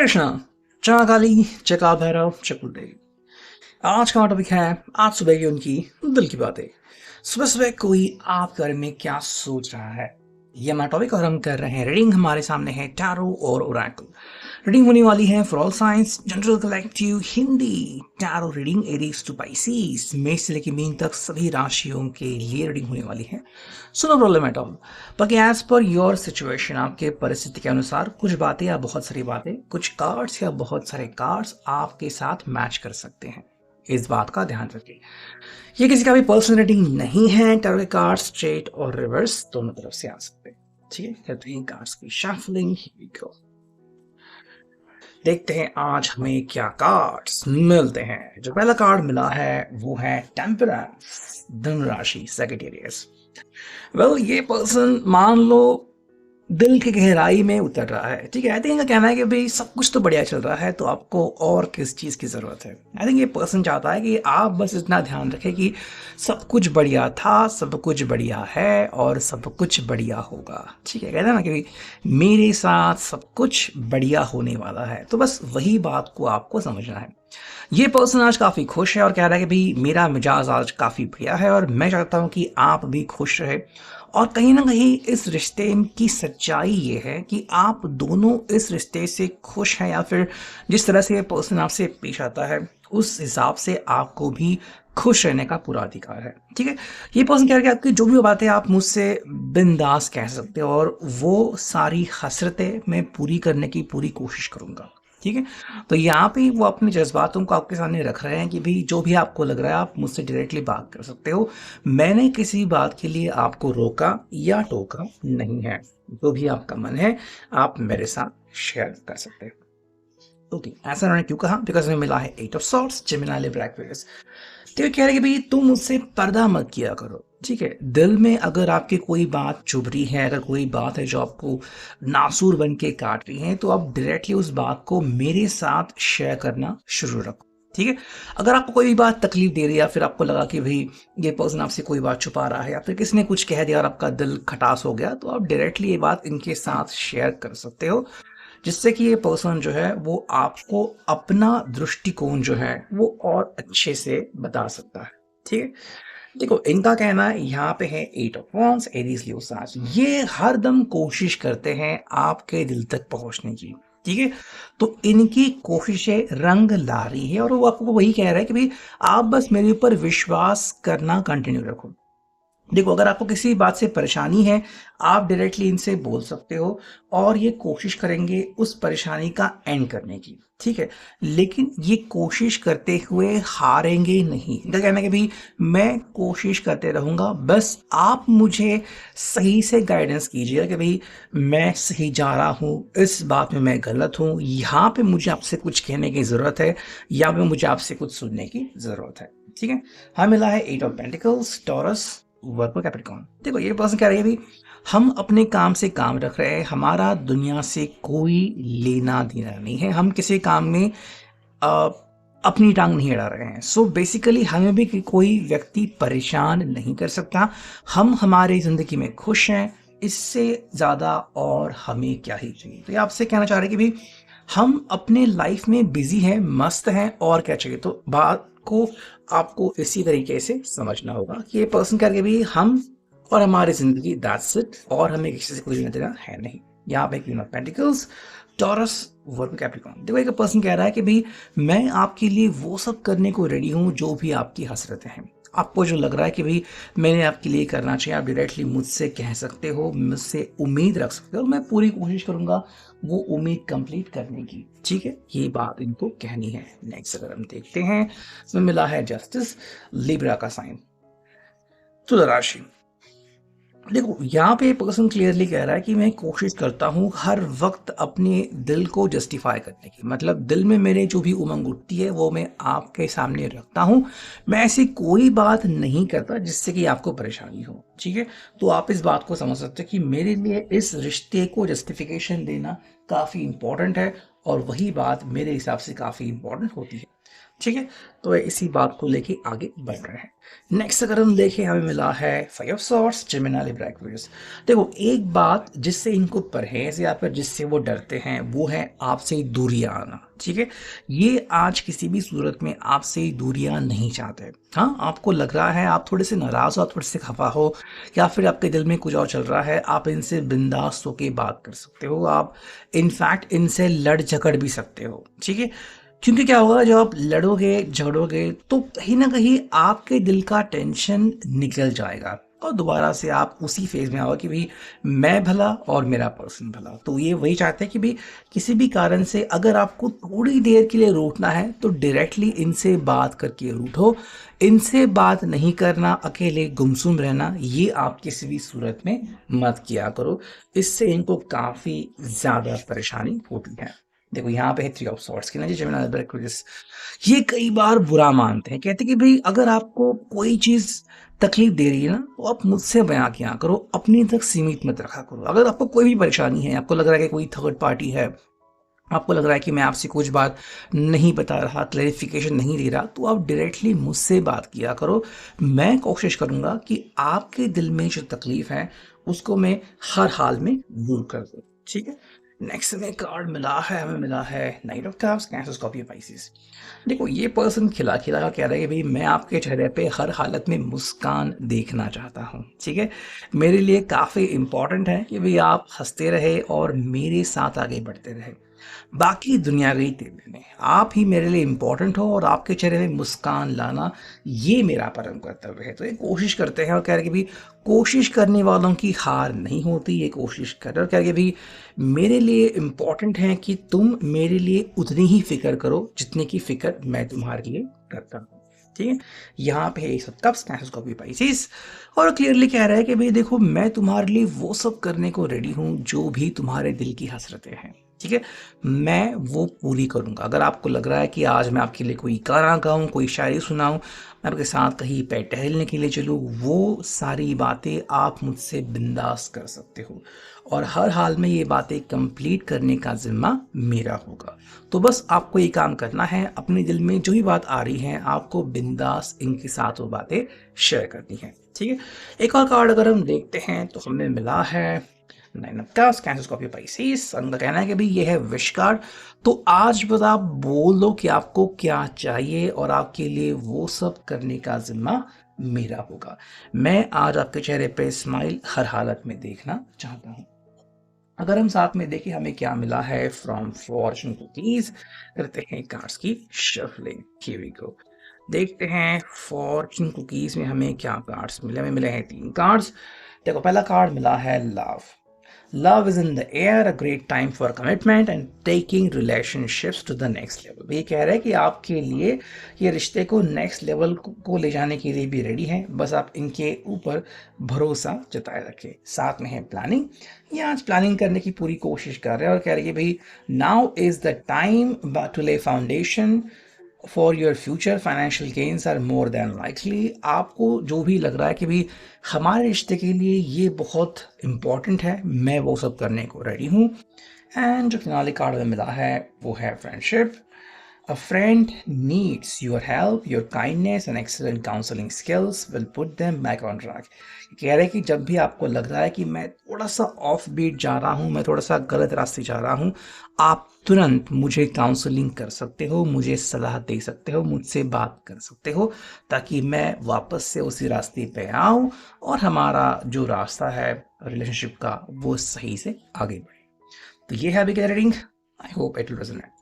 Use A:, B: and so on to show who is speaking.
A: कृष्णा चाकाली चका भैरव चकुल। आज का टॉपिक है आज सुबह की उनकी दिल की बातें। सुबह सुबह कोई आपके बारे में क्या सोच रहा है, ये हमारा टॉपिक और हम कर रहे हैं रीडिंग। हमारे सामने है टैरो और ओरेकल। रीडिंग होने वाली है for all signs general collective Hindi. Tarot reading Aries to Pisces, मेष से लेकर मीन तक सभी राशियों के लिए रीडिंग होने वाली है। So no problem at all, बाकी एज पर योर सिचुएशन, आपके परिस्थिति के अनुसार कुछ बातें या बहुत सारी बातें, कुछ कार्ड्स या बहुत सारे कार्ड्स आपके साथ मैच कर सकते हैं। इस बात का ध्यान रखिए। ये किसी का भी पर्सनल रेटिंग नहीं है। टैरो के कार्ड स्ट्रेट और रिवर्स दोनों तरफ से आ सकते हैं। ठीक है, करते हैं कार्ड्स की शफलिंग। देखते हैं आज हमें क्या कार्ड्स मिलते हैं। जो पहला कार्ड मिला है वो है टेम्परेंस, धनु राशि, सैजिटेरियस। वेल, ये पर्सन मान लो दिल की गहराई में उतर रहा है। ठीक है, आई थिंक इनका कहना है कि भाई सब कुछ तो बढ़िया चल रहा है, तो आपको और किस चीज़ की ज़रूरत है। आई थिंक ये पर्सन चाहता है कि आप बस इतना ध्यान रखें कि सब कुछ बढ़िया था, सब कुछ बढ़िया है और सब कुछ बढ़िया होगा। ठीक है, कहते हैं ना कि भाई मेरे साथ सब कुछ बढ़िया होने वाला है, तो बस वही बात को आपको समझना है। ये पर्सन आज काफ़ी खुश है और कह रहा है कि भाई मेरा मिजाज आज काफ़ी बढ़िया है और मैं चाहता हूँ कि आप भी खुश रहे। और कहीं ना कहीं इस रिश्ते की सच्चाई ये है कि आप दोनों इस रिश्ते से खुश हैं, या फिर जिस तरह से ये पर्सन आपसे पेश आता है उस हिसाब से आपको भी खुश रहने का पूरा अधिकार है। ठीक है, ये पर्सन कह रहा है कि आपकी जो भी बातें आप मुझसे बिंदास कह सकते हो और वो सारी हसरतें मैं पूरी करने की पूरी कोशिश करूंगा। ठीक है, तो यहाँ पे वो अपने जज्बातों को आपके सामने रख रहे हैं कि भाई जो भी आपको लग रहा है आप मुझसे डायरेक्टली बात कर सकते हो। मैंने किसी बात के लिए आपको रोका या टोका नहीं है। जो भी आपका मन है आप मेरे साथ शेयर कर सकते हो। ओके, ऐसा उन्होंने क्यों कहा? बिकॉज हमें मिला है 8 of swords, Gemini, Libra, Aquarius. तो ये कह रहे हैं कि भाई तुम मुझसे पर्दा मत किया करो। ठीक है, दिल में अगर आपकी कोई बात चुभ रही है, अगर कोई बात है जो आपको नासूर बन के काट रही है, तो आप डायरेक्टली उस बात को मेरे साथ शेयर करना शुरू रखो। ठीक है, अगर आपको कोई भी बात तकलीफ दे रही है या फिर आपको लगा कि भाई ये पर्सन आपसे कोई बात छुपा रहा है या फिर किसी ने कुछ कह दिया और आपका दिल खटास हो गया, तो आप डायरेक्टली ये बात इनके साथ शेयर कर सकते हो, जिससे कि ये पर्सन जो है वो आपको अपना दृष्टिकोण जो है वो और अच्छे से बता सकता है। ठीक है, देखो इनका कहना है यहाँ पे है 8 ऑफ वांड्स, एरीज, लियो, साज। ये हर दम कोशिश करते हैं आपके दिल तक पहुंचने की। ठीक है, तो इनकी कोशिशें रंग ला रही है और वो आपको वही कह रहा है कि भाई आप बस मेरे ऊपर विश्वास करना कंटिन्यू रखो। देखो, अगर आपको किसी बात से परेशानी है आप डायरेक्टली इनसे बोल सकते हो और ये कोशिश करेंगे उस परेशानी का एंड करने की। ठीक है, लेकिन ये कोशिश करते हुए हारेंगे नहीं। इनका कहना है कि भाई मैं कोशिश करते रहूंगा, बस आप मुझे सही से गाइडेंस कीजिएगा कि भाई मैं सही जा रहा हूँ, इस बात में मैं गलत हूँ, यहाँ पे मुझे आपसे कुछ कहने की ज़रूरत है या फिर मुझे आपसे कुछ सुनने की ज़रूरत है। ठीक है, हमें मिला है 8 of pentacles, taurus, work, Capricorn. देखो ये पर्सन कह रही है भी हम अपने काम से काम रख रहे हैं, हमारा दुनिया से कोई लेना देना नहीं है, हम किसी काम में अ, अपनी टांग नहीं अड़ा रहे हैं। सो बेसिकली हमें भी कोई व्यक्ति परेशान नहीं कर सकता। हम हमारी जिंदगी में खुश हैं, इससे ज्यादा और हमें क्या ही चाहिए। तो ये आपसे कहना चाह रहे हैं कि भाई हम अपने लाइफ में बिजी हैं, मस्त हैं, और क्या चाहिए। तो बात को आपको इसी तरीके से समझना होगा कि ये पर्सन करके भी हम और हमारी जिंदगी, दैट्स इट, और हमें किसी से कुछ लेना देना है नहीं। यहाँ पे queen of pentacles, taurus, work, Capricorn. देखो एक पर्सन कह रहा है कि भाई मैं आपके लिए वो सब करने को रेडी हूँ जो भी आपकी हसरतें हैं। आपको जो लग रहा है कि भाई मैंने आपके लिए करना चाहिए, आप डायरेक्टली मुझसे कह सकते हो, मुझसे उम्मीद रख सकते हो, मैं पूरी कोशिश करूंगा वो उम्मीद कंप्लीट करने की। ठीक है, ये बात इनको कहनी है। नेक्स्ट अगर हम देखते हैं, इसमें मिला है जस्टिस, लिब्रा का साइन, तुला राशि। देखो यहाँ पे पर्सन क्लियरली कह रहा है कि मैं कोशिश करता हूँ हर वक्त अपने दिल को जस्टिफाई करने की, मतलब दिल में मेरे जो भी उमंग उठती है वो मैं आपके सामने रखता हूँ। मैं ऐसी कोई बात नहीं करता जिससे कि आपको परेशानी हो। ठीक है, तो आप इस बात को समझ सकते हैं कि मेरे लिए इस रिश्ते को जस्टिफिकेशन देना काफ़ी इंपॉर्टेंट है और वही बात मेरे हिसाब से काफ़ी इंपॉर्टेंट होती है। ठीक है, तो इसी बात को लेके आगे बढ़ रहे हैं। नेक्स्ट अगर हम देखें, हमें मिला है five of swords, Gemini Libra Aquarius. देखो, एक बात जिससे इनको परहेज या फिर जिससे वो डरते हैं वो है आपसे दूरियां आना। ठीक है, ये आज किसी भी सूरत में आपसे दूरियां नहीं चाहते। हाँ, आपको लग रहा है आप थोड़े से नाराज हो, आप थोड़े से खफा हो, या फिर आपके दिल में कुछ और चल रहा है, आप इनसे बिंदास होके बात कर सकते हो, आप इनफैक्ट इनसे लड़ झगड़ भी सकते हो। ठीक है, क्योंकि क्या होगा, जब आप लड़ोगे झगड़ोगे तो कहीं ना कहीं आपके दिल का टेंशन निकल जाएगा और दोबारा से आप उसी फेज में आओगे कि भाई मैं भला और मेरा पर्सन भला। तो ये वही चाहते हैं कि भाई किसी भी कारण से अगर आपको थोड़ी देर के लिए रूठना है तो डायरेक्टली इनसे बात करके रूठो। इनसे बात नहीं करना, अकेले गुमसुम रहना, ये आप किसी भी सूरत में मत किया करो। इससे इनको काफी ज्यादा परेशानी होती है। देखो, यहाँ पे है थ्री ऑफ सॉर्ड्स की ना जी, जेमिनी लिब्रा एक्वेरियस। ये कई बार बुरा मानते हैं, कहते हैं कि भाई अगर आपको कोई चीज तकलीफ दे रही है ना तो आप मुझसे बयां किया करो, अपनी तक सीमित मत रखा करो। अगर आपको कोई भी परेशानी है, आपको लग रहा है कि कोई थर्ड पार्टी है, आपको लग रहा है कि मैं आपसे कुछ बात नहीं बता रहा, क्लैरिफिकेशन नहीं दे रहा, तो आप डायरेक्टली मुझसे बात किया करो। मैं कोशिश करूंगा कि आपके दिल में जो तकलीफ है उसको मैं हर हाल में दूर कर दूं। ठीक है, नेक्स्ट में कार्ड मिला है, हमें मिला है night of cups, cancer, Scorpio, Pisces. देखो, ये पर्सन खिला खिला कर कह रहा है कि भाई मैं आपके चेहरे पे हर हालत में मुस्कान देखना चाहता हूँ। ठीक है, मेरे लिए काफ़ी इंपॉर्टेंट है कि भाई आप हंसते रहे और मेरे साथ आगे बढ़ते रहे। बाकी दुनिया गई तेरे में, आप ही मेरे लिए इंपॉर्टेंट हो और आपके चेहरे में मुस्कान लाना ये मेरा परम कर्तव्य है। तो ये कोशिश करते हैं और कह रहे कि भाई कोशिश करने वालों की हार नहीं होती, ये कोशिश कर रहे और कह रहे कि भाई मेरे लिए इंपॉर्टेंट है कि तुम मेरे लिए उतनी ही फिक्र करो जितने की फिक्र मैं तुम्हारे लिए करता हूँ। ठीक है, यहाँ पे है सब कप्स, कैंसर, स्कॉर्पियो, पाइसेस। और क्लियरली कह रहा है कि भाई देखो, मैं तुम्हारे लिए वो सब करने को रेडी हूँ जो भी तुम्हारे दिल की हसरतें हैं। ठीक है, मैं वो पूरी करूंगा। अगर आपको लग रहा है कि आज मैं आपके लिए कोई गाना गाऊं, कोई शायरी सुनाऊं, मैं आपके साथ कहीं पे टहलने के लिए चलूं, वो सारी बातें आप मुझसे बिंदास कर सकते हो और हर हाल में ये बातें कंप्लीट करने का जिम्मा मेरा होगा। तो बस आपको ये काम करना है, अपने दिल में जो भी बात आ रही है आपको बिंदास इनके साथ वो बातें शेयर करनी है। ठीक है, एक और कार्ड अगर हम देखते हैं तो हमें मिला है nine of cups, cancer, Scorpio, Pisces. उनका कहना है कि भाई ये है विश कार्ड। तो आज बस आप बोल दो कि आपको क्या चाहिए और आपके लिए वो सब करने का जिम्मा मेरा होगा। मैं आज आपके चेहरे पे स्माइल हर हालत में देखना चाहता हूँ। अगर हम साथ में देखें हमें क्या मिला है फ्रॉम फॉर्चून कुकीज, करते हैं कार्ड्स की शफलिंग। हियर वी गो, देखते हैं फॉर्चून कुकीज में हमें क्या कार्ड्स मिले। हमें मिले हैं तीन कार्ड्स। देखो, पहला कार्ड मिला है love. Love is in the air, a great time for commitment and taking relationships to the next level. ये कह रहा है कि आपके लिए ये रिश्ते को नेक्स्ट लेवल को ले जाने के लिए भी रेडी हैं, बस आप इनके ऊपर भरोसा जताए रखें। साथ में है प्लानिंग, ये आज प्लानिंग करने की पूरी कोशिश कर रहे हैं और कह रहे हैं कि भाई now is the time to lay foundation for your future, financial gains are more than likely. आपको जो भी लग रहा है कि भाई हमारे रिश्ते के लिए ये बहुत इंपॉर्टेंट है, मैं वो सब करने को रेडी हूँ। एंड जो फिनाले कार्ड में मिला है वो है friendship. A friend needs your help, your kindness and excellent counseling skills will put them back on track. कह रहे हैं कि जब भी आपको लग रहा है कि मैं थोड़ा सा ऑफ बीट जा रहा हूँ, मैं थोड़ा सा गलत रास्ते जा रहा हूँ, आप तुरंत मुझे काउंसलिंग कर सकते हो, मुझे सलाह दे सकते हो, मुझसे बात कर सकते हो, ताकि मैं वापस से उसी रास्ते पे आऊँ और हमारा जो रास्ता है रिलेशनशिप का वो सही से आगे बढ़े। तो ये है अभी की reading. I hope it will resonate.